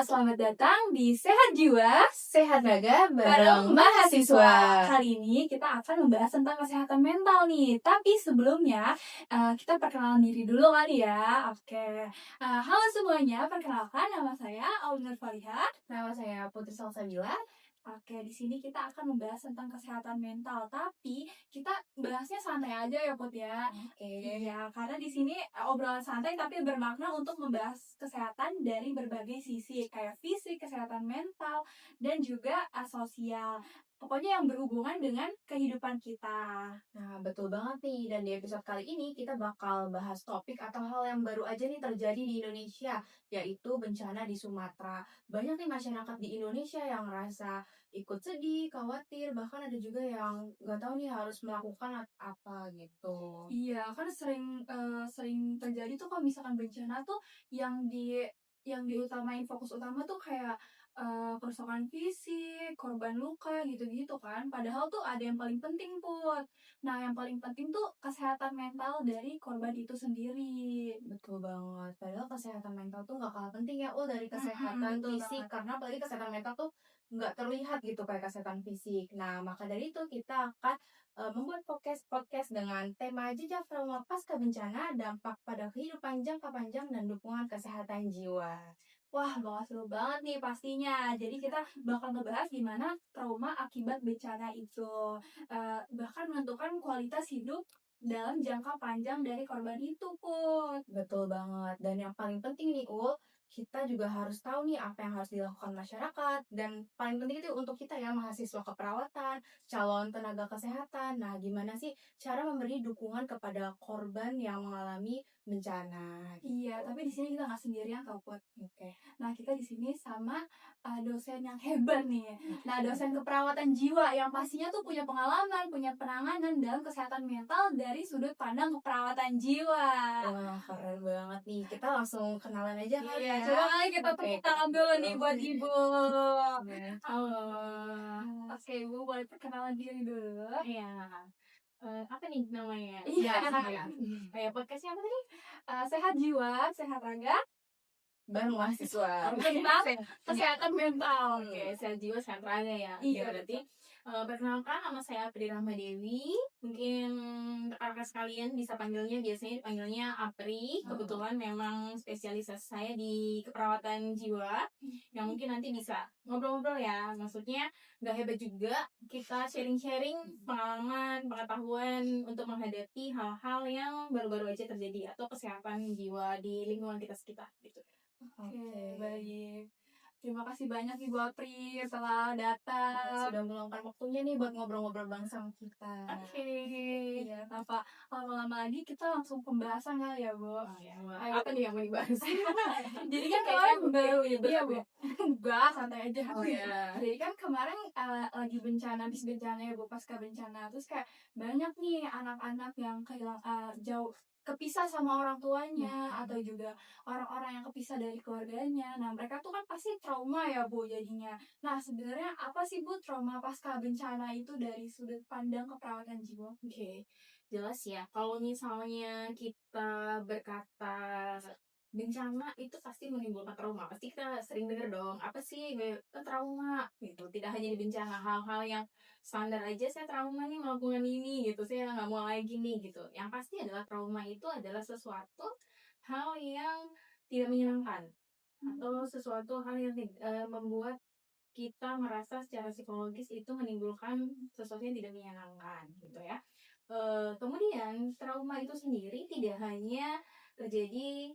selamat datang di Sehat Jiwa, Sehat Raga bareng mahasiswa. Kali ini kita akan membahas tentang kesehatan mental nih. Tapi sebelumnya, kita perkenalan diri dulu kali ya. Oke. Halo semuanya, perkenalkan nama saya Aulia Faliha. Nama saya Putri Salsabila. Oke, di sini kita akan membahas tentang kesehatan mental, tapi kita bahasnya santai aja ya, Put ya. Oke. Iya, karena di sini obrolan santai tapi bermakna untuk membahas kesehatan dari berbagai sisi, kayak fisik, kesehatan mental, dan juga sosial. Pokoknya yang berhubungan dengan kehidupan kita. Nah, betul banget nih. Dan di episode kali ini kita bakal bahas topik atau hal yang baru aja nih terjadi di Indonesia, yaitu bencana di Sumatera. Banyak nih masyarakat di Indonesia yang ngerasa ikut sedih, khawatir, bahkan ada juga yang nggak tahu nih harus melakukan apa gitu. Iya, kan sering terjadi tuh kalau misalkan bencana tuh yang di yang diutamain fokus utama tuh kayak kerusakan fisik, korban luka gitu-gitu kan. Padahal tuh ada yang paling penting Put. Nah, yang paling penting tuh kesehatan mental dari korban itu sendiri. Betul banget. Padahal kesehatan mental tuh nggak kalah penting ya, dari kesehatan Betul fisik. banget. Karena apalagi kesehatan mental tuh nggak terlihat gitu kayak kesehatan fisik. Nah, maka dari itu kita akan membuat podcast dengan tema jejak trauma pasca bencana, dampak pada kehidupan jangka panjang dan dukungan kesehatan jiwa. Wah, bakal seru banget nih pastinya. Jadi kita bakal ngebahas gimana trauma akibat bencana itu. Bahkan menentukan kualitas hidup dalam jangka panjang dari korban itu Put. Betul banget. Dan yang paling penting nih, kita juga harus tahu nih apa yang harus dilakukan masyarakat. Dan paling penting itu untuk kita ya, mahasiswa keperawatan, calon tenaga kesehatan. Nah, gimana sih cara memberi dukungan kepada korban yang mengalami bencana? Iya, tapi di sini kita nggak sendirian tau Put. Oke. Nah, kita di sini sama dosen yang hebat nih. Nah, dosen keperawatan jiwa yang pastinya tuh punya pengalaman, punya penanganan dalam kesehatan mental dari sudut pandang keperawatan jiwa. Wah, keren banget nih. Kita langsung kenalan aja kali Iya, ya. coba kali kita Oke. tepuk tangan dulu nih buat Ibu. Iya. Halo. Oke, Ibu boleh perkenalan diri dulu. Iya. Apa nih namanya? Iya. Ya. Kayak podcastnya apa tadi? Sehat jiwa, sehat raga, Bareng mahasiswa. tentang kesehatan mental. Oke, sehat jiwa, sehat raga ya. Iya, Berarti perkenalkan, nama saya Apri Rahma Dewi. Mungkin rekan-rekan sekalian bisa biasanya dipanggilnya Apri. Kebetulan memang spesialisasi saya di keperawatan jiwa. Yang mungkin nanti bisa ngobrol-ngobrol ya. Maksudnya nggak hebat juga. Kita sharing-sharing pengalaman, pengetahuan untuk menghadapi hal-hal yang baru-baru aja terjadi atau kesehatan jiwa di lingkungan kita sekitar gitu. Oke, baik. Terima kasih banyak Ibu Apri telah datang. Sudah meluangkan waktunya nih buat ngobrol-ngobrol bareng sama kita. Oke, ya tanpa lama-lama lagi kita langsung pembahasan kali ya Bu. Oh ya, Ayo. apa nih yang mau dibahas? Jadi kan Kayaknya kemarin baru iya, iya betul Bu. ya. Enggak, santai aja. Oh ya. Jadi kan kemarin lagi bencana, habis bencana ya Bu, pasca bencana. Terus kayak banyak nih anak-anak yang jauh kepisah sama orang tuanya atau juga orang-orang yang kepisah dari keluarganya. Nah, mereka tuh kan pasti trauma ya Bu jadinya. Nah, sebenarnya apa sih Bu trauma pasca bencana itu dari sudut pandang keperawatan jiwa? Oke, jelas ya. Kalau misalnya kita berkata bencana itu pasti menimbulkan trauma. Pasti kita sering dengar dong, apa sih trauma gitu. Tidak hanya di bencana, hal-hal yang standar aja saya trauma nih melakukan ini gitu. Saya nggak mau lagi nih gitu. Yang pasti adalah trauma itu adalah sesuatu hal yang tidak menyenangkan atau sesuatu hal yang membuat kita merasa secara psikologis itu menimbulkan sesuatu yang tidak menyenangkan gitu ya. Kemudian trauma itu sendiri tidak hanya terjadi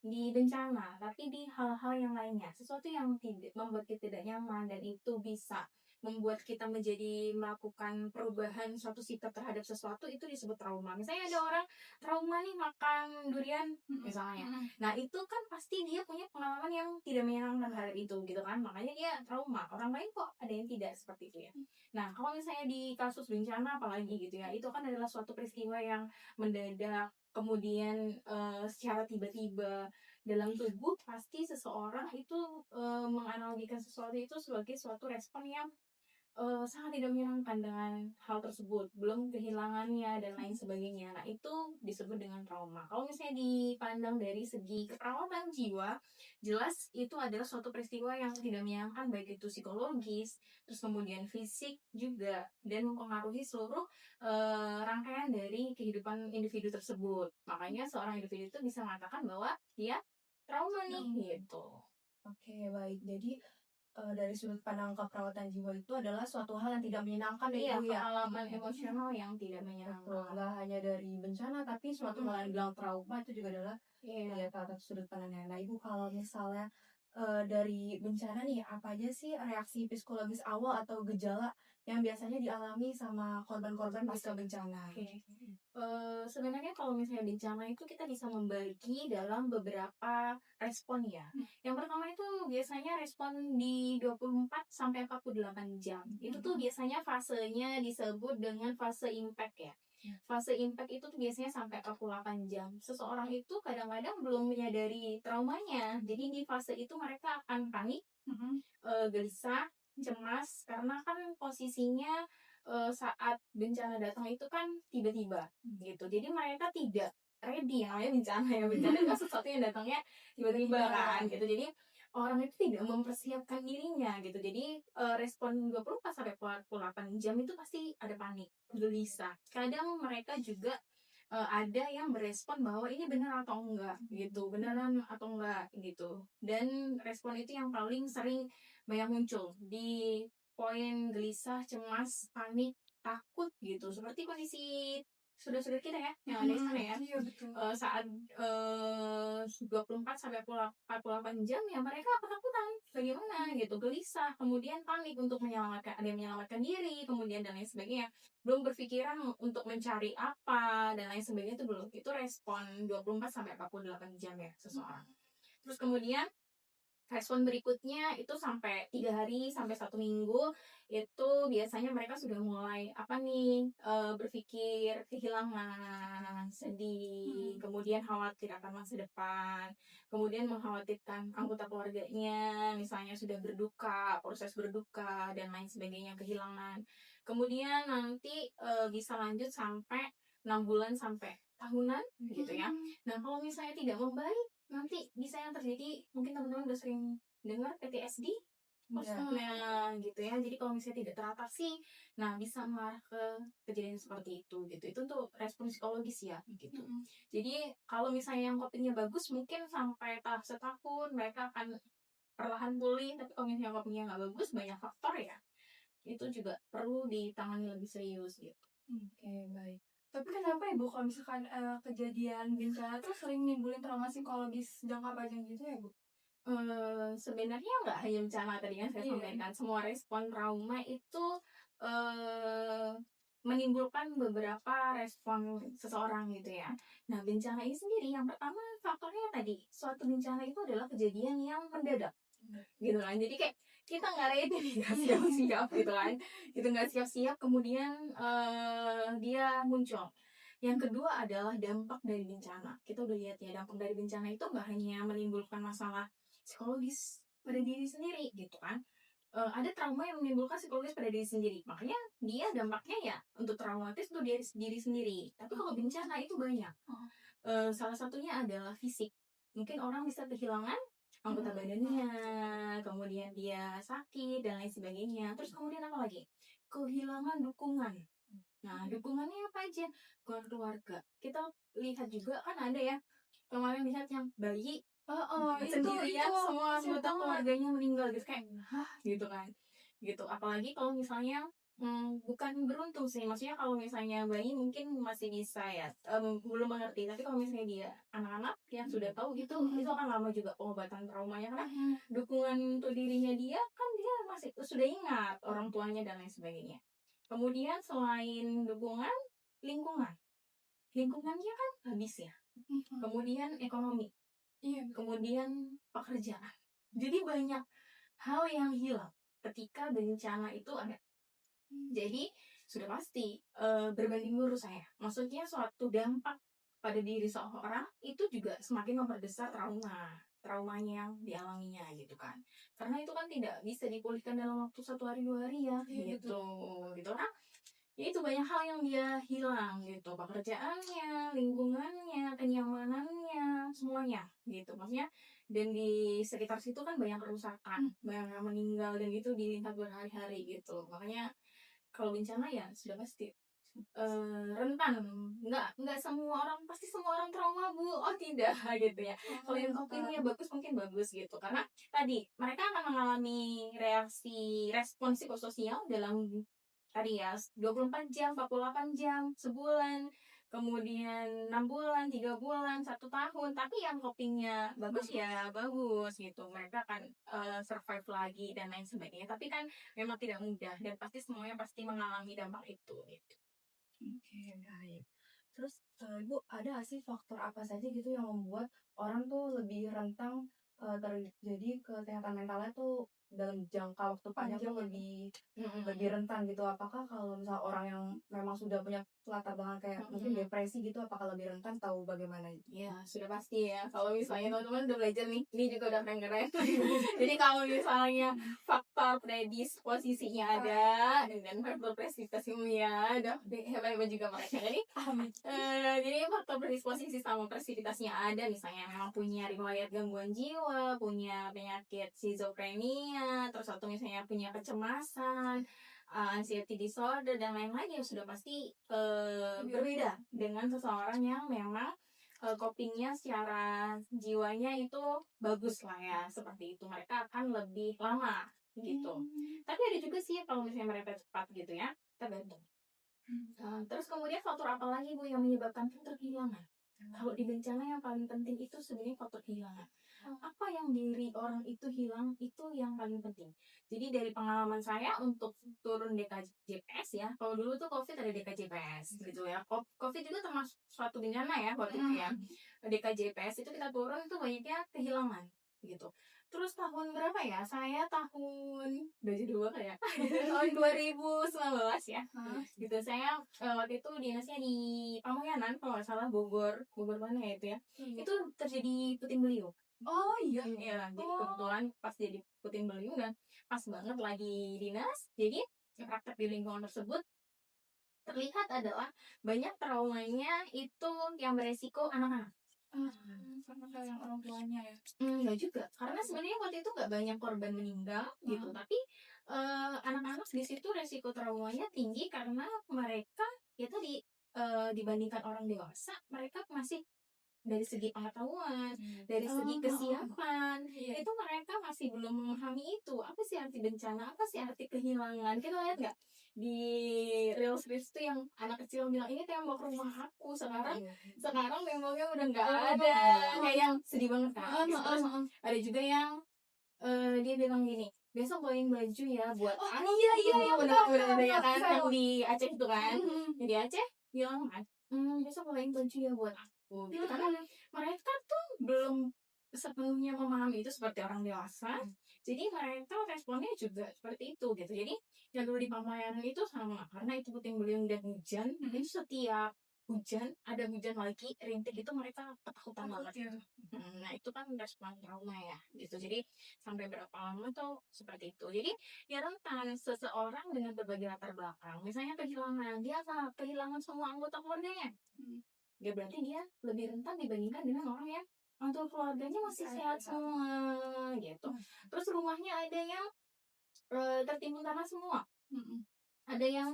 di bencana, tapi di hal-hal yang lainnya. Sesuatu yang tidak membuat kita tidak nyaman dan itu bisa membuat kita menjadi melakukan perubahan suatu sikap terhadap sesuatu itu disebut trauma. Misalnya ada orang trauma nih makan durian misalnya. Nah, itu kan pasti dia punya pengalaman yang tidak menyenangkan terhadap itu gitu kan. Makanya dia trauma. Orang lain kok ada yang tidak seperti itu ya. Nah, kalau misalnya di kasus bencana apalagi gitu ya, itu kan adalah suatu peristiwa yang mendadak, kemudian secara tiba-tiba dalam tubuh, pasti seseorang itu menganalogikan sesuatu itu sebagai suatu respon yang sangat tidak menyenangkan dengan hal tersebut, belum kehilangannya dan lain sebagainya. Nah, itu disebut dengan trauma. Kalau misalnya dipandang dari segi keperawatan jiwa, jelas itu adalah suatu peristiwa yang tidak menyenangkan, baik itu psikologis, terus kemudian fisik juga, dan mempengaruhi seluruh rangkaian dari kehidupan individu tersebut. Makanya seorang individu itu bisa mengatakan bahwa dia trauma nih, gitu. Oke, baik. Jadi dari sudut pandang keperawatan jiwa itu adalah suatu hal yang tidak menyenangkan ya Iya, Ibu ya. pengalaman emosional yang tidak Betul, menyenangkan. nggak hanya dari bencana tapi suatu hal yang bilang trauma itu juga adalah Iya. ya salah satu sudut pandangnya. Nah Ibu kalau misalnya dari bencana nih apa aja sih reaksi psikologis awal atau gejala yang biasanya dialami sama korban-korban pasca bencana? Oke. Sebenarnya kalau misalnya bencana itu kita bisa membagi dalam beberapa respon ya. Yang pertama itu biasanya respon di 24 sampai 48 jam. Itu tuh biasanya fasenya disebut dengan fase impact ya. Fase impact itu tuh biasanya sampai 48 jam. Seseorang itu kadang-kadang belum menyadari traumanya. Jadi di fase itu mereka akan panik, gelisah, cemas, karena kan posisinya saat bencana datang itu kan tiba-tiba gitu. Jadi mereka tidak ready, namanya bencana ya. Bencana itu kan sesuatu yang datangnya tiba-tiba kan gitu. Jadi orang itu tidak mempersiapkan dirinya gitu. Jadi respon 24 sampai 48 jam itu pasti ada panik, gelisah. Kadang mereka juga ada yang berespon bahwa ini benar atau enggak gitu, beneran atau enggak gitu. Dan respon itu yang paling sering banyak muncul di poin gelisah, cemas, panik, takut gitu. Seperti kondisi saudara-saudara kita ya, yang ada di sana ya. Iya betul. Saat 24 sampai 48 jam ya mereka ketakutan, bagaimana gitu, gelisah, kemudian panik untuk menyelamatkan, ada yang menyelamatkan diri, kemudian dan lain sebagainya. Belum berpikiran untuk mencari apa dan lain sebagainya itu belum. Itu respon 24 sampai 48 jam ya seseorang. Terus kemudian respon berikutnya itu sampai 3 hari sampai 1 minggu itu biasanya mereka sudah mulai apa nih berpikir kehilangan, sedih, kemudian khawatir akan masa depan, kemudian mengkhawatirkan anggota keluarganya, misalnya sudah berduka, proses berduka dan lain sebagainya, kehilangan. Kemudian nanti bisa lanjut sampai 6 bulan sampai tahunan gitu ya. Nah kalau misalnya tidak membaik nanti bisa yang terjadi, mungkin teman-teman udah sering dengar PTSD post trauma gitu ya. Jadi kalau misalnya tidak teratasi, nah bisa mengarah ke kejadian seperti itu. Itu untuk respon psikologis ya gitu. Jadi kalau misalnya yang copingnya bagus mungkin sampai tahap setahun mereka akan perlahan pulih, tapi kalau misalnya copingnya nggak bagus, banyak faktor ya, itu juga perlu ditangani lebih serius gitu. Oke, baik. Tapi kenapa Ibu kalau misalkan kejadian bencana tuh sering nimbulin trauma psikologis jangka panjang gitu ya Bu? Sebenarnya nggak hanya bencana tadi kan saya sampaikan, semua respon trauma itu menimbulkan beberapa respon seseorang gitu ya. Nah bencana ini sendiri yang pertama faktornya tadi, suatu bencana itu adalah kejadian yang mendadak gitu kan. Jadi kayak kita nggak ready nih, nggak siap-siap gitu kan, gitu nggak siap-siap kemudian dia muncul. Yang kedua adalah dampak dari bencana. Kita udah lihat ya, dampak dari bencana itu nggak hanya menimbulkan masalah psikologis pada diri sendiri gitu kan. Ada trauma yang menimbulkan psikologis pada diri sendiri. Makanya dia dampaknya ya untuk traumatis untuk diri sendiri. Tapi kalau bencana itu banyak. Salah satunya adalah fisik. Mungkin orang bisa kehilangan anggota badannya, kemudian dia sakit dan lain sebagainya. Terus kemudian apa lagi? Kehilangan dukungan. Nah, dukungannya apa aja? Dukungan keluarga. Kita lihat juga kan ada ya, kemarin lihat yang bayi sendirian semua anggota keluarganya meninggal gitu, kayak hah gitu kan, gitu. Apalagi kalau misalnya bukan beruntung sih, maksudnya kalau misalnya bayi mungkin masih bisa ya, belum mengerti, tapi kalau misalnya dia anak-anak yang sudah tahu gitu, itu akan lama juga pengobatan traumanya, karena dukungan untuk dirinya dia kan dia masih sudah ingat orang tuanya dan lain sebagainya. Kemudian selain dukungan, lingkungannya kan habis ya. Kemudian ekonomi, kemudian pekerjaan. Jadi banyak hal yang hilang ketika bencana itu ada. Jadi sudah pasti berbanding lurus saya. Maksudnya suatu dampak pada diri seorang itu juga semakin memperbesar trauma traumanya yang dialaminya gitu kan. Karena itu kan tidak bisa dipulihkan dalam waktu 1 hari 2 hari ya, Iya, gitu. Gitu kan. Ya itu banyak hal yang dia hilang gitu, pekerjaannya, lingkungannya, kenyamanannya, semuanya gitu. Maksudnya dan di sekitar situ kan banyak kerusakan, banyak yang meninggal dan itu dilihat berhari-hari gitu. Makanya kalau bencana ya sudah pasti rentan. Nggak semua orang, pasti semua orang trauma Bu. Oh tidak gitu ya. Kalau yang opini bagus mungkin bagus gitu. Karena tadi mereka akan mengalami respon psikososial dalam tadi ya 24 jam, 48 jam, sebulan, kemudian 6 bulan, 3 bulan, 1 tahun. Tapi yang copingnya bagus ya bagus gitu. Mereka akan survive lagi dan lain sebagainya. Tapi kan memang tidak mudah dan pasti semuanya pasti mengalami dampak itu gitu. Oke, baik. Terus, Ibu ada nggak sih faktor apa saja gitu yang membuat orang tuh lebih rentan, terjadi kesehatan mentalnya tuh dalam jangka waktu panjang tuh Panjang. lebih rentan gitu? Apakah kalau misal orang yang memang sudah punya latar belakang kayak mungkin Mm-mm. depresi gitu, apakah lebih rentan atau bagaimana? Ya, sudah pasti ya. Kalau misalnya teman-teman udah belajar nih, ini juga udah keren-keren. Jadi kalau misalnya faktor predisposisinya ada, dan faktor presentasimu ya, udah hebat-hebat juga mereka. Jadi, jadi faktor predisposisi sama presipitasnya ada, misalnya memang punya riwayat gangguan jiwa, punya penyakit schizophrenia, terus atau misalnya punya kecemasan, anxiety disorder dan lain-lain ya sudah pasti berbeda dengan seseorang yang memang copingnya secara jiwanya itu bagus lah ya, seperti itu mereka akan lebih lama gitu. Tapi ada juga sih kalau misalnya mereka cepat gitu ya, tergantung. Terus kemudian faktor apa lagi Bu yang menyebabkan faktor kehilangan? Kalau di bencana yang paling penting itu sebenarnya faktor kehilangan. Apa yang diri orang itu hilang itu yang paling penting. Jadi dari pengalaman saya untuk turun DKJPS ya, kalau dulu tuh COVID ada DKJPS gitu ya. COVID juga termasuk suatu bencana ya waktu itu ya. DKJPS itu kita turun itu banyaknya kehilangan gitu. Terus tahun berapa ya? Saya tahun udah jadi dua ya. Tahun 2019 ya. Gitu saya waktu itu dinasnya di Pamuyanan kalau nggak salah Bogor mana ya itu ya. Itu terjadi puting beliung. Oh iya. Iya, jadi kebetulan pas jadi puting beliung dan pas banget lagi dinas. Jadi praktek di lingkungan tersebut terlihat adalah banyak traumanya itu yang beresiko anak-anak. Sama kayak yang orang tuanya ya. Enggak juga, karena sebenarnya waktu itu nggak banyak korban meninggal gitu, tapi anak-anak di situ resiko traumanya tinggi karena mereka ya tadi dibandingkan orang dewasa, mereka masih dari segi pengetahuan, dari segi kesiapan, itu mereka masih belum memahami itu. Apa sih arti bencana? Apa sih arti kehilangan? Kita lihat nggak di reels tuh yang anak kecil bilang ini tembok rumah aku sekarang temboknya udah nggak ada, kayak yang sedih banget kan. Terus ada juga yang dia bilang gini, besok bawain baju ya buat aku. Iya, Udah ya kan yang di Aceh itu kan, yang di Aceh bilang kan, besok bawain baju ya buat aku. Gitu. Karena mereka tuh belum sepenuhnya memahami itu seperti orang dewasa, jadi mereka responnya juga seperti itu gitu. Jadi yang dulu di Pamayanan itu sama, karena itu puting beliung dan hujan, itu setiap hujan ada hujan lagi rintik itu mereka ketakutan banget. Nah itu kan respon trauma ya gitu. Jadi sampai berapa lama tuh seperti itu. Jadi ya rentan seseorang dengan berbagai latar belakang, misalnya kehilangan, dia akan kehilangan semua anggota keluarganya. Ya berarti dia lebih rentan dibandingkan dengan orang yang anggota keluarganya masih sehat semua gitu. Terus rumahnya ada yang tertimbun tanah semua, ada yang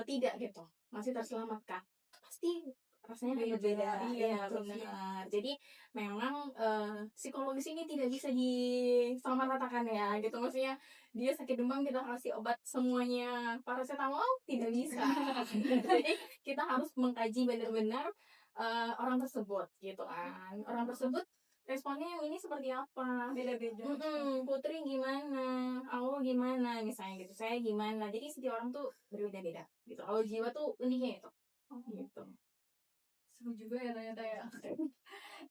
tidak gitu, masih terselamatkan. Pasti rasanya akan berbeda. Iya benar. Jadi memang psikologis ini tidak bisa disamaratakan ya gitu. Maksudnya dia sakit demam kita kasih obat semuanya paracetamol tidak bisa. Jadi kita harus mengkaji benar-benar orang tersebut gitu kan. Orang tersebut responnya yang ini seperti apa, Beda-beda. Putri gimana, aku gimana misalnya gitu, saya gimana. Jadi setiap orang tuh berbeda-beda gitu. Kalau jiwa tuh uniknya itu gitu. Seru juga ya ternyata ya.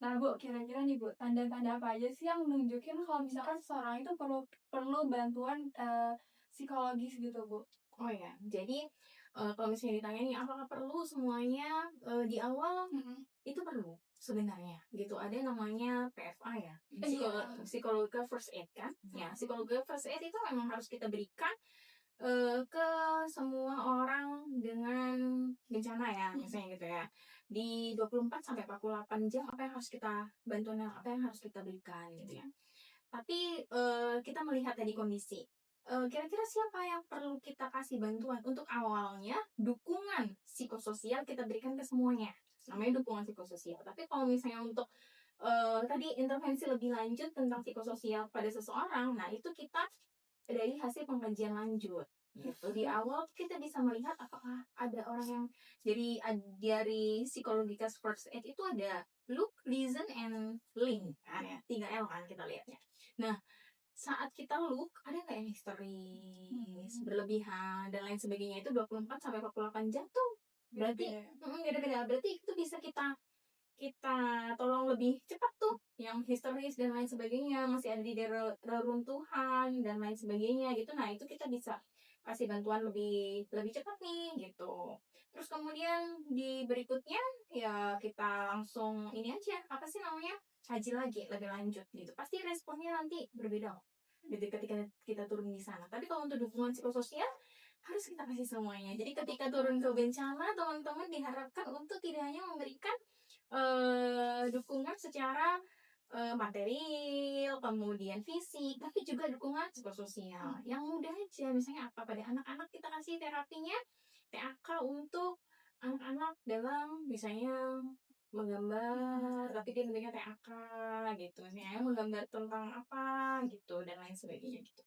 Nah Bu, kira-kira nih Bu, tanda-tanda apa aja sih yang nunjukin kalau misalkan seseorang itu perlu bantuan psikologis gitu Bu? Oh ya, jadi Kalau misalnya ditanya nih, apakah perlu semuanya, di awal? Mhm. Itu perlu sebenarnya gitu. Ada namanya PFA ya, Iya. Psychological First Aid kan. Ya, Psychological First Aid itu memang harus kita berikan, ke semua orang dengan bencana ya, misalnya gitu ya. Di 24 sampai 48 jam apa yang harus kita bantu, apa yang harus kita berikan gitu ya. Tapi, kita melihat tadi kondisi, kira-kira siapa yang perlu kita kasih bantuan? Untuk awalnya, dukungan psikososial kita berikan ke semuanya, namanya dukungan psikososial. Tapi kalau misalnya untuk, tadi intervensi lebih lanjut tentang psikososial pada seseorang, nah itu kita dari hasil pengkajian lanjut, gitu. Di awal kita bisa melihat apakah ada orang yang dari Psychological First Aid itu ada look, listen, and link kan ya, 3L kan kita lihatnya. Nah, saat kita look, ada nggak yang histeris, berlebihan, dan lain sebagainya, itu 24 sampai 48 jam tuh berarti Beda-beda ya? beda-beda. Berarti itu bisa kita kita tolong lebih cepat tuh, yang histeris dan lain sebagainya, masih ada di daerah reruntuhan dan lain sebagainya gitu. Nah, itu kita bisa kasih bantuan lebih lebih cepat nih gitu. Terus kemudian di berikutnya ya kita langsung ini aja, apa sih namanya? Kaji lagi lebih lanjut gitu. Pasti responnya nanti berbeda kok. Gitu ketika kita turun di sana. Tapi kalau untuk dukungan psikososial harus kita kasih semuanya. Jadi ketika turun ke bencana, teman-teman diharapkan untuk tidak hanya memberikan dukungan secara, material, kemudian fisik, tapi juga dukungan psikososial. Yang mudah aja, misalnya apa, pada anak-anak kita kasih terapinya TAK untuk anak-anak dalam misalnya menggambar, tapi dia bentuknya TAK gitu, misalnya menggambar tentang apa gitu, dan lain sebagainya gitu.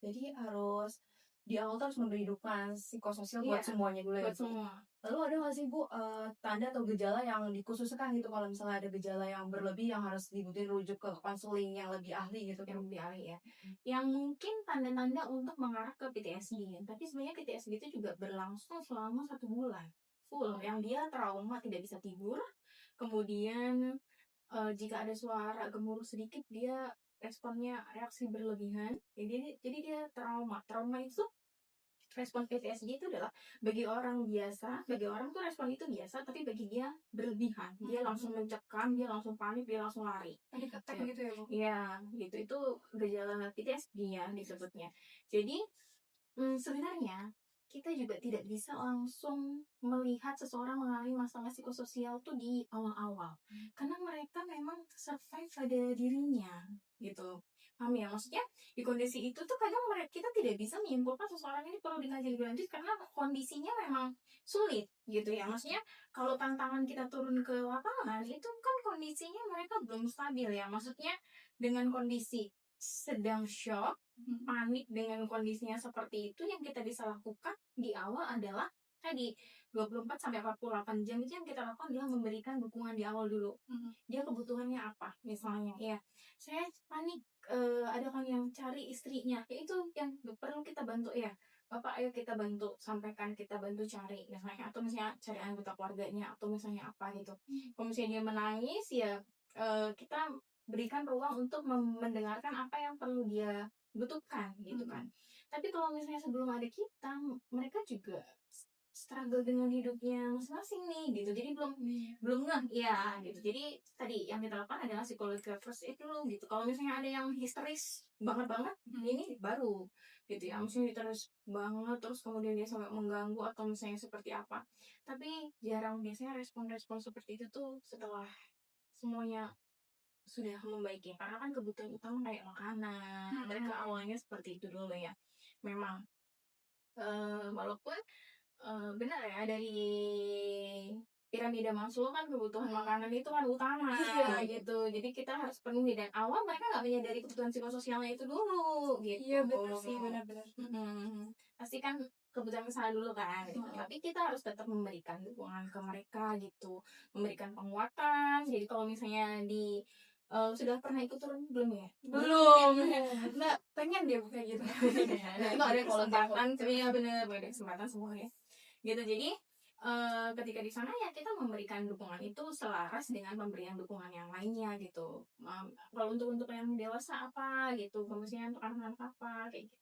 Jadi harus di awal tuh harus memberi dukungan psikososial buat Iya, semuanya dulu ya, buat Bu? semua. Lalu ada nggak sih, Bu, tanda atau gejala yang dikhususkan gitu kalau misalnya ada gejala yang berlebih yang harus dibutuhin rujuk ke konseling yang lebih ahli gitu, Yang Bu? lebih ahli ya. Yang mungkin tanda-tanda untuk mengarah ke PTSD. Tapi sebenarnya PTSD itu juga berlangsung selama 1 bulan full, yang dia trauma, tidak bisa tidur, kemudian jika ada suara gemuruh sedikit dia responnya reaksi berlebihan. Jadi dia trauma. Trauma itu respon PTSD itu adalah bagi orang biasa, bagi orang tuh respon itu biasa, tapi bagi dia berlebihan. Dia langsung mencekam, dia langsung panik, dia langsung lari. Panic attack Ya. gitu ya, Bu? Iya, gitu. Itu gejala PTSD ya disebutnya. Jadi, sebenarnya kita juga tidak bisa langsung melihat seseorang mengalami masalah psikososial tuh di awal-awal. Karena mereka memang survive pada dirinya, gitu. Paham ya? Maksudnya di kondisi itu tuh kadang kita tidak bisa menyimpulkan seseorang ini perlu dikaji lebih lanjut karena kondisinya memang sulit gitu ya. Maksudnya kalau tantangan kita turun ke lapangan itu kan kondisinya mereka belum stabil ya. Maksudnya dengan kondisi sedang shock, panik dengan kondisinya seperti itu, yang kita bisa lakukan di awal adalah tadi 24 sampai 48 jam itu yang kita lakukan adalah memberikan dukungan di awal dulu. Dia kebutuhannya apa? Misalnya ya, saya panik, ada kan yang cari istrinya, ya itu yang perlu kita bantu ya. Bapak ayo kita bantu, sampaikan, kita bantu cari misalnya, atau misalnya cari anggota keluarganya, atau misalnya apa gitu. Kalau misalnya dia menangis ya, kita berikan ruang untuk mendengarkan apa yang perlu dia butuhkan gitu kan. Tapi kalau misalnya sebelum ada kita, mereka juga struggle dengan hidupnya masing-masing nih gitu. Jadi belum ngeh ya gitu. Jadi tadi yang kita lakukan adalah psychological first aid dulu gitu. Kalau misalnya ada yang histeris banget-banget, ini baru gitu ya. Misalnya histeris banget terus kemudian dia sampai mengganggu atau misalnya seperti apa. Tapi jarang, biasanya respon-respon seperti itu tuh setelah semuanya sudah membaik ya, karena kan kebutuhan utama kayak makanan, mereka awalnya seperti itu dulu ya. Memang, walaupun, benar ya dari piramida Maslow kan kebutuhan makanan itu kan utama gitu. Jadi kita harus penuhi, dan awal mereka nggak menyadari kebutuhan psikososialnya itu dulu gitu. Iya, bener sih, benar-benar. Pasti kan kebutuhan kesana dulu kan gitu. Tapi kita harus tetap memberikan dukungan ke mereka gitu, memberikan penguatan. Jadi kalau misalnya sudah pernah ikut turun belum ya? Belum. Nah, pengen dia kayak gitu. Nah, itu ada kesempatan, iya bener, ada kesempatan semua ya. Gitu, jadi ketika di sana ya kita memberikan dukungan itu selaras dengan pemberian dukungan yang lainnya gitu. Kalau untuk yang dewasa apa gitu, misalnya untuk anak-anak apa kayak gitu.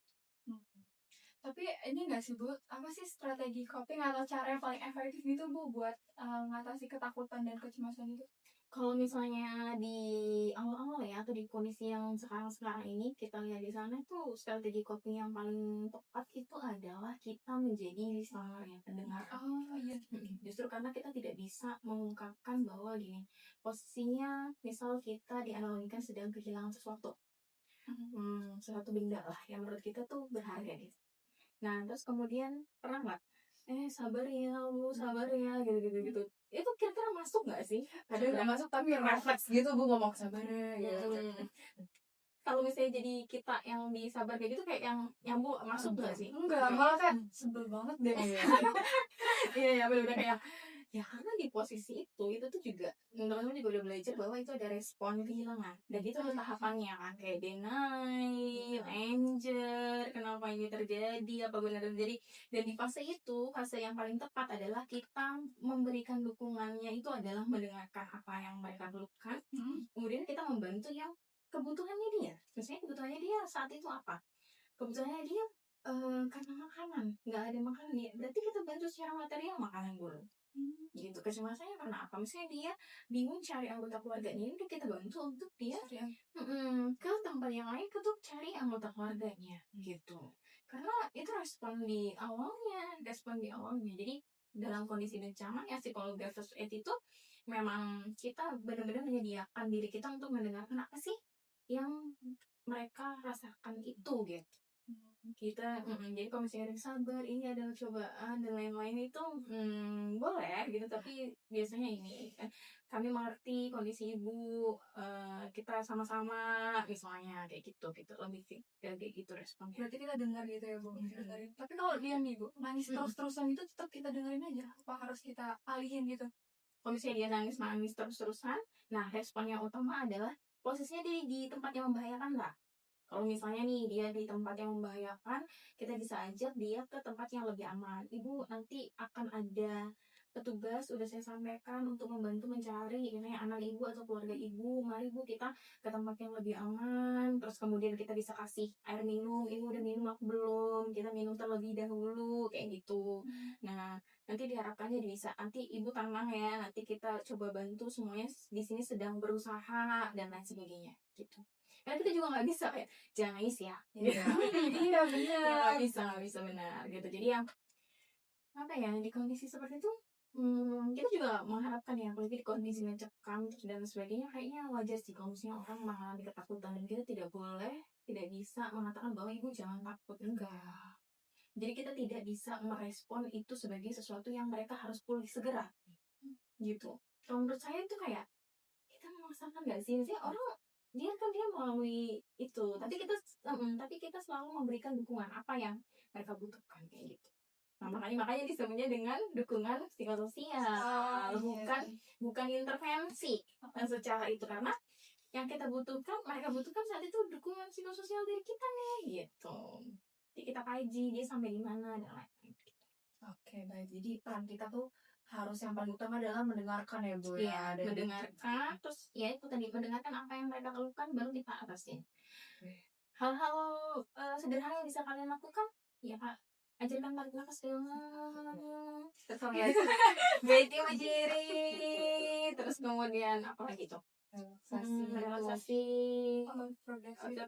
Tapi ini nggak sih Bu, apa sih strategi coping atau cara yang paling efektif gitu Bu buat mengatasi ketakutan dan kecemasan itu? Kalau misalnya di awal-awal ya, atau di kondisi yang sekarang-sekarang ini, kita lihat di sana tuh strategi coping yang paling tepat itu adalah kita menjadi listener ya, pendengar. Oh iya. Justru karena kita tidak bisa mengungkapkan bahwa gini, posisinya misal kita dianalogikan sedang kehilangan sesuatu. Sesuatu benda lah yang menurut kita tuh berharga gitu. Nah, terus kemudian pernah nggak, sabar ya kamu, sabar ya, gitu-gitu gitu. Itu kira-kira masuk nggak sih? Kadang nggak masuk tapi refleks gitu Bu ngomong sabar ya gitu. Kalau misalnya jadi kita yang disabar kayak gitu, kayak yang nyambung masuk nggak sih? Enggak, malah kayak sebel banget deh. Iya ya, bener-bener kayak ya karena di posisi itu tuh juga teman-teman juga udah belajar bahwa itu ada respon kehilangan, dan itu ada tahapannya kan, kayak deny, anger, kenapa ini terjadi, apa benar terjadi. Dan di fase itu, fase yang paling tepat adalah kita memberikan dukungannya itu adalah mendengarkan apa yang mereka keluhkan, kemudian kita membantu yang kebutuhannya dia. Misalnya kebutuhannya dia saat itu apa? Kebutuhannya dia karena makanan, nggak ada makanan ya, berarti kita bantu secara material makanan dulu. Gitu. Kecemasannya karena apa? Misalnya dia bingung cari anggota keluarganya, udah kita bantu untuk dia ke tempat yang lain untuk cari anggota keluarganya gitu. Karena itu respon di awalnya. Jadi dalam kondisi bencana ya, psikologi first aid itu memang kita benar-benar menyediakan diri kita untuk mendengarkan apa sih yang mereka rasakan itu gitu. Kita jadi kalau misalnya ada sabar, ini adalah cobaan dan lain-lain itu boleh gitu, tapi biasanya ini kan kami mengerti kondisi ibu, kita sama-sama misalnya kayak gitu lebih kayak gitu responnya. Berarti kita dengar gitu ya Bu, dengerin. Tapi kalau dia nih Bu, nangis terus-terusan itu tetap kita dengerin aja? Apa harus kita alihin gitu? Kalau misalnya dia nangis terus-terusan, nah respon yang utama adalah posisinya dia di tempat yang membahayakan nggak? Kalau misalnya nih dia di tempat yang membahayakan, kita bisa ajak dia ke tempat yang lebih aman. Ibu, nanti akan ada petugas, udah saya sampaikan untuk membantu mencari ini anak ibu atau keluarga ibu. Mari Bu, kita ke tempat yang lebih aman. Terus kemudian kita bisa kasih air minum. Ibu udah minum aku belum? Kita minum terlebih dahulu kayak gitu. Nah, nanti diharapkannya bisa. Nanti ibu tenang ya. Nanti kita coba bantu semuanya di sini sedang berusaha dan lain sebagainya gitu. Karena kita juga nggak bisa kayak jangan nangis ya. Iya Ya, bener. nggak bisa benar gitu. Jadi yang apa ya, di kondisi seperti itu kita juga mengharapkan ya, apalagi di kondisi mencekam dan sebagainya, kayaknya wajar sih kalau misalnya orang mengalami ketakutan, dan kita tidak bisa mengatakan bahwa ibu jangan takut, enggak. Jadi kita tidak bisa merespon itu sebagai sesuatu yang mereka harus pulih segera gitu. Kalau menurut saya itu kayak kita memaksakan nggak sih? Maksudnya orang dia melalui itu, tapi kita selalu memberikan dukungan apa yang mereka butuhkan kayak gitu. Nah, makanya disebutnya dengan dukungan psikososial, bukan intervensi secara itu, karena yang mereka butuhkan saat itu dukungan psikososial dari kita nih gitu. Jadi kita kaji dia sampai di mana dan lain-lain. Oke, baik. Jadi peran kita tuh harus yang paling utama adalah mendengarkan ya Bu ya. Iya, mendengarkan, terus ya itu tadi, mendengarkan apa yang mereka keluhkan, baru kita atasin. Hal-hal sederhana yang bisa kalian lakukan, ya Kak, ajarkan tarik nafas dulu, terus kemudian breathing berdiri, terus kemudian apa lagi tuh? Relaksasi,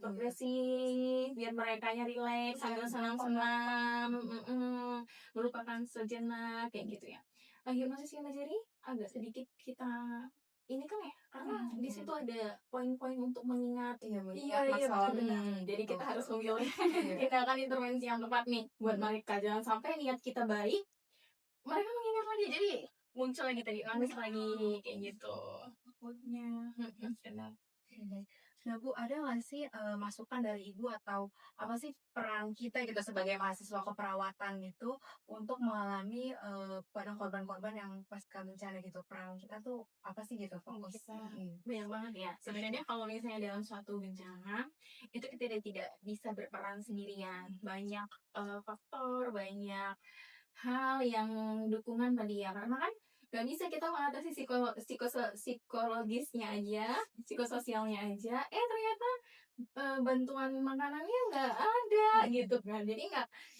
progresif, biar mereka relax sambil senam-senam, melupakan sejenak kayak gitu ya. Hipnosis imagery agak sedikit kita ini kan ya, karena di situ ada poin-poin untuk mengingat masalah. Jadi kita harus memilih tindakan intervensi yang tepat nih buat mereka. Jangan sampai niat kita baik, mereka mengingat lagi, jadi muncul lagi tadi nangis lagi kayak gitu. Nah Bu, ada nggak sih masukan dari Ibu atau apa sih peran kita gitu sebagai mahasiswa keperawatan gitu untuk mengalami pada korban-korban yang pasca bencana gitu, peran kita tuh apa sih gitu fokus? Banyak banget ya. Sebenarnya kalau misalnya dalam suatu bencana itu kita tidak bisa berperan sendirian. Banyak faktor, banyak hal yang dukungan tadi ya. Karena kan gak bisa kita mengatasi psikologisnya aja, psikososialnya aja. Ternyata bantuan makanannya nggak ada gitu kan. Jadi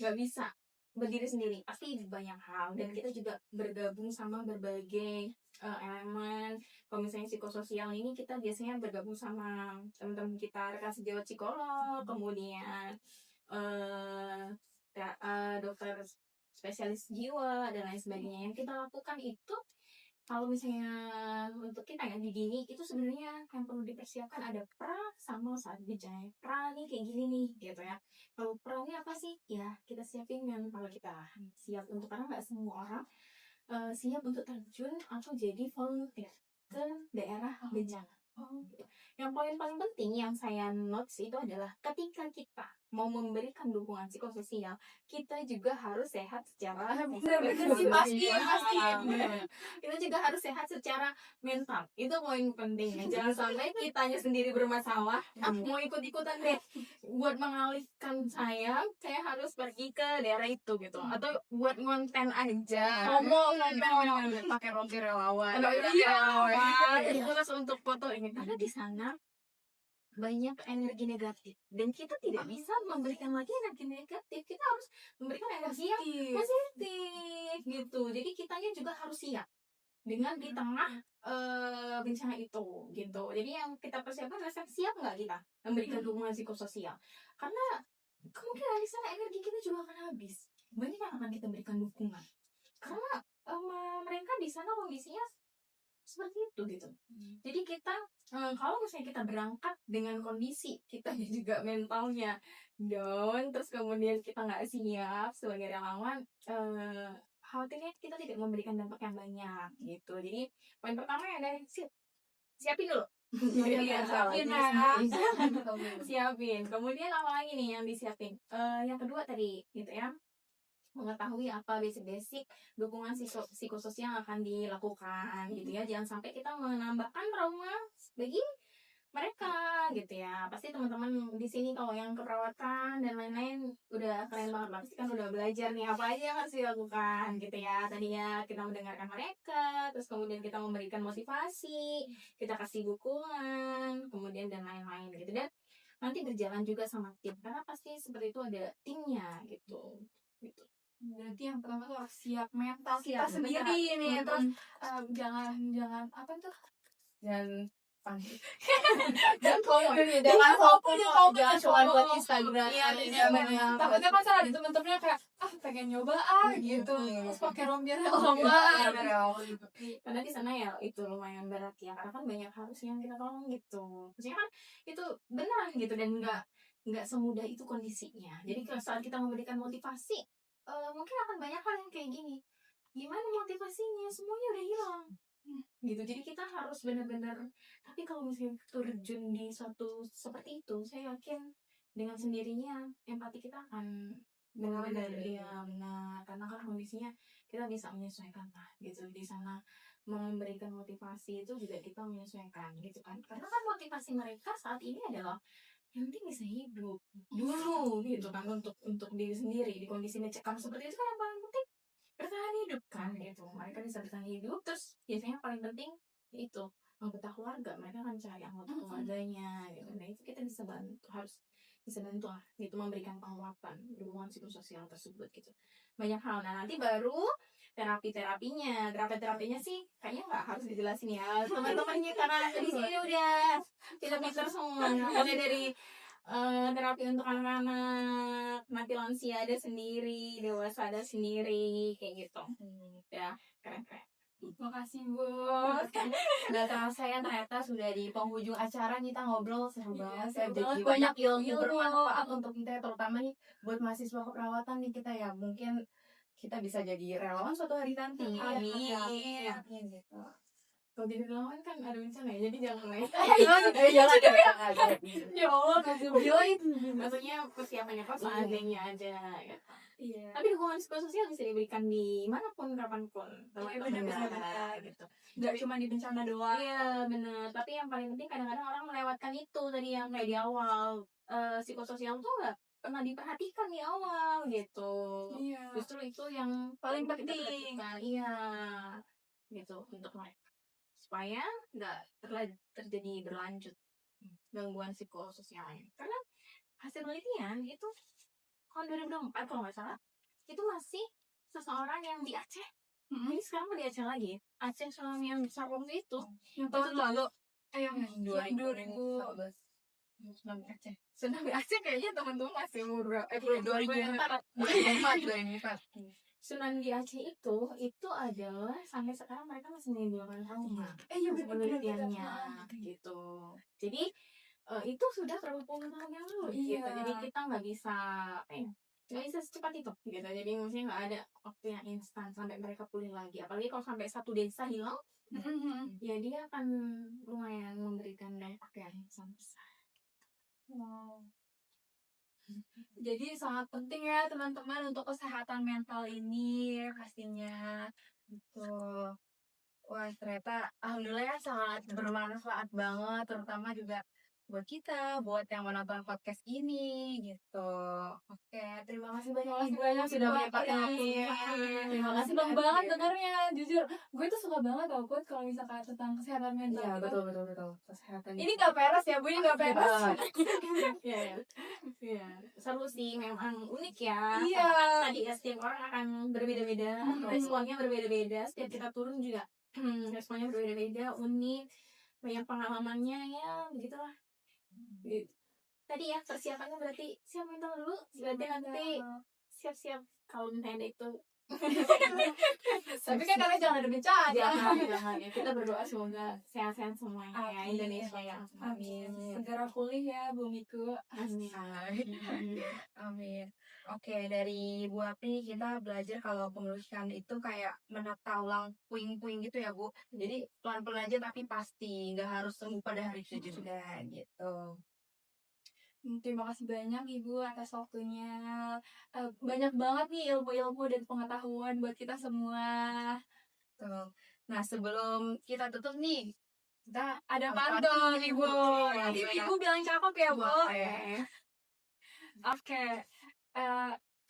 nggak bisa berdiri sendiri, pasti banyak hal. Dan kita juga bergabung sama berbagai elemen. Kalau misalnya psikososial ini kita biasanya bergabung sama teman-teman kita, rekan sejawat psikolog, kemudian eh dokter spesialis jiwa dan lain sebagainya. Yang kita lakukan itu, kalau misalnya untuk kita ya di dini itu sebenarnya yang perlu dipersiapkan ada pra sama saat gejala. Pra nih kayak gini nih gitu ya. Kalau pra ini apa sih? Ya kita siapin mental kita siap untuk, karena nggak semua orang siap untuk terjun atau jadi volunteer ke daerah bencana. Gitu. Yang poin paling penting yang saya notes itu adalah ketika kita mau memberikan dukungan psikososial, kita juga harus sehat secara Bener-bener sih, pasti. kita juga harus sehat secara mental. Itu poin pentingnya. Jangan sampai kitanya sendiri bermasalah, mau ikut-ikutan deh buat mengalihkan saya harus pergi ke daerah itu gitu. Atau buat konten aja. Ngomong pakai rompi relawan. Terus untuk foto ini, karena di sana banyak energi negatif dan kita tidak bisa memberikan lagi energi negatif, kita harus memberikan energi yang positif gitu. Jadi kitanya juga harus siap dengan di tengah bencana itu gitu. Jadi yang kita persiapkan adalah siap nggak kita memberikan dukungan psikososial, karena kemungkinan di sana energi kita juga akan habis. Banyak yang akan kita berikan dukungan karena mereka di sana kondisinya seperti itu gitu. Jadi kita kalau misalnya kita berangkat dengan kondisi kita juga mentalnya down, terus kemudian kita nggak siap sebagai relawan, khawatirnya kita tidak memberikan dampak yang banyak gitu. Jadi poin pertama ya dari siapin dulu. Siapin. Kemudian apa lagi nih yang disiapin? Yang kedua tadi gitu ya, mengetahui apa basic-basic dukungan psikososial yang akan dilakukan gitu ya. Jangan sampai kita menambahkan trauma bagi mereka gitu ya. Pasti teman-teman di sini kalau yang keperawatan dan lain-lain udah keren banget, pasti kan udah belajar nih apa aja yang harus dilakukan gitu ya. Tadi ya kita mendengarkan mereka, terus kemudian kita memberikan motivasi, kita kasih dukungan, kemudian dan lain-lain gitu. Dan nanti berjalan juga sama tim, karena pasti seperti itu ada timnya gitu. Berarti yang pertama tuh harus siap mental kita Siap, sendiri nih. Terus Mm-mm. jangan apa tuh? Dan panik. Jangan FOMO. Jangan fokus, jangan jangan cuma buat Instagram. Iya, benar. takutnya kan salah di temen-temennya kayak pengen nyoba gitu. Terus pakai rompi lomba. Karena di sana ya itu lumayan berat ya, karena kan banyak harus yang kita tolong gitu. Maksudnya kan itu beneran gitu, dan nggak semudah itu kondisinya. Jadi kalau saat kita memberikan motivasi, mungkin akan banyak hal yang kayak gini. Gimana motivasinya? Semuanya udah hilang. Gitu. Jadi kita harus benar-benar. Tapi kalau misalnya terjun di suatu seperti itu, saya yakin dengan sendirinya empati kita akan benar-benar ya benar, karena kan kondisinya kita bisa menyesuaikan lah gitu di sana. Memberikan motivasi itu juga kita menyesuaikan gitu kan, karena kan motivasi mereka saat ini adalah yang penting bisa hidup dulu gitu kan, untuk diri sendiri di kondisi mencekam seperti itu kan. Yang paling penting bertahan hidup kan gitu. Mereka bisa bertahan hidup, terus biasanya paling penting itu anggota keluarga, mereka akan cari anggota keluarganya gitu. Nah itu kita bisa bantu, harus bisa bantu lah gitu, memberikan penguatan dukungan psikososial tersebut gitu. Banyak hal. Nah nanti baru terapinya sih kayaknya nggak harus dijelasin ya teman-temannya, karena di sini udah pinter semua. Mulai dari terapi untuk anak-anak, nanti lansia ada sendiri, dewasa ada sendiri, kayak gitu. Ya, keren-keren. Makasih Bu. Nggak terasa ya, ternyata sudah di penghujung acara kita ngobrol seru banget. seru Jadi banget, banyak banyak ilmu ilmu. bermanfaat untuk kita, terutama nih buat mahasiswa keperawatan nih kita ya. Mungkin kita bisa jadi relawan suatu hari nanti. Amin. Gitu. Kalau jadi relawan kan ada bencana ya, jadi jangan main. Jangan. Ya Allah, Gila itu. Maksudnya persiapannya kok seadanya aja ya. Iya. Tapi dukungan psikososial bisa diberikan di manapun, kapanpun. Benar, benar. Gitu. Gak cuma di bencana doang. Iya benar. Tapi yang paling penting kadang-kadang orang melewatkan itu tadi yang kayak di awal. Psikososial tuh nggak pernah diperhatikan di awal gitu. Iya. Justru itu yang Paling perlu kita penting. perhatikan. Iya. Gitu untuk mereka, supaya nggak terjadi berlanjut. gangguan psikososialnya. Karena hasil penelitian itu tahun 2024 kalau nggak salah, itu masih seseorang yang di Aceh. Ini sekarang mau di Aceh lagi. Aceh tsunami yang besar waktu itu. Yang tahun lalu. Yang 2014. Tsunami Aceh. Tsunami Aceh kayaknya teman-teman masih umur 2004. 2004. Tsunami di Aceh itu adalah sampai sekarang mereka masih menimbulkan trauma. Iya bener Penelitiannya gitu. Jadi itu sudah terhubung tahun yang lalu gitu. Iya. Jadi kita nggak bisa nggak bisa secepat itu gitu. Jadi maksudnya nggak ada waktu yang instan sampai mereka pulih lagi. Apalagi kalau sampai satu desa hilang, ya dia akan lumayan memberikan dampak yang sangat besar. Wow. Jadi sangat penting ya teman-teman untuk kesehatan mental ini pastinya. Betul. Wah, ternyata alhamdulillah ya sangat bermanfaat banget, terutama juga buat kita, buat yang menonton podcast ini gitu. Oke, terima kasih banyak Ibu yang sudah menyempatkan waktunya. Terima kasih Seneng banget banget dengarnya, jujur. Gue tuh suka banget tau Put kalau misalkan tentang kesehatan mental. Iya, gitu. betul. Kesehatan. Ini gak peres ya, Bu, ini gak peres. Iya, seru sih, memang unik ya. Iya. Tadi ya setiap orang akan berbeda-beda, responnya berbeda-beda. Setiap kita turun juga responnya berbeda-beda, unik, banyak pengalamannya ya, begitulah. Tadi ya persiapannya berarti siap mental dulu, berarti nanti siap-siap kalau misalnya itu. Tapi kan kalian jangan ada bencana. Jangan ya, kita berdoa semoga sehat-sehat semuanya ya, Amin. Indonesia ya. Amin. Segera pulih ya bumiku. Amin. Amin. Oke, dari Bu Apri kita belajar kalau penulisan itu kayak menata ulang puing-puing gitu ya, Bu. Jadi pelan-pelan aja tapi pasti, nggak harus sembuh pada hari itu juga gitu. Terima kasih banyak Ibu atas waktunya. Banyak banget nih ilmu-ilmu dan pengetahuan buat kita semua. Tuh. Nah, sebelum kita tutup nih, kita Ada pantun, pantun Ibu. Iya, Nanti gimana? Ibu bilang cakep ya Bu. Oke. Oke.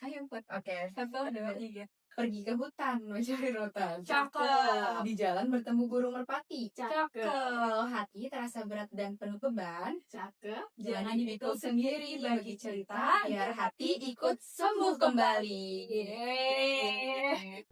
Ayo Put. Oke. 1, 2, 3. Pergi ke hutan mencari rotan. Cakep. Di jalan bertemu burung merpati. Cakep. Walau hati terasa berat dan penuh beban, Cakep. jangan dipikul sendiri bagi cerita, biar hati ikut sembuh kembali. Yeay.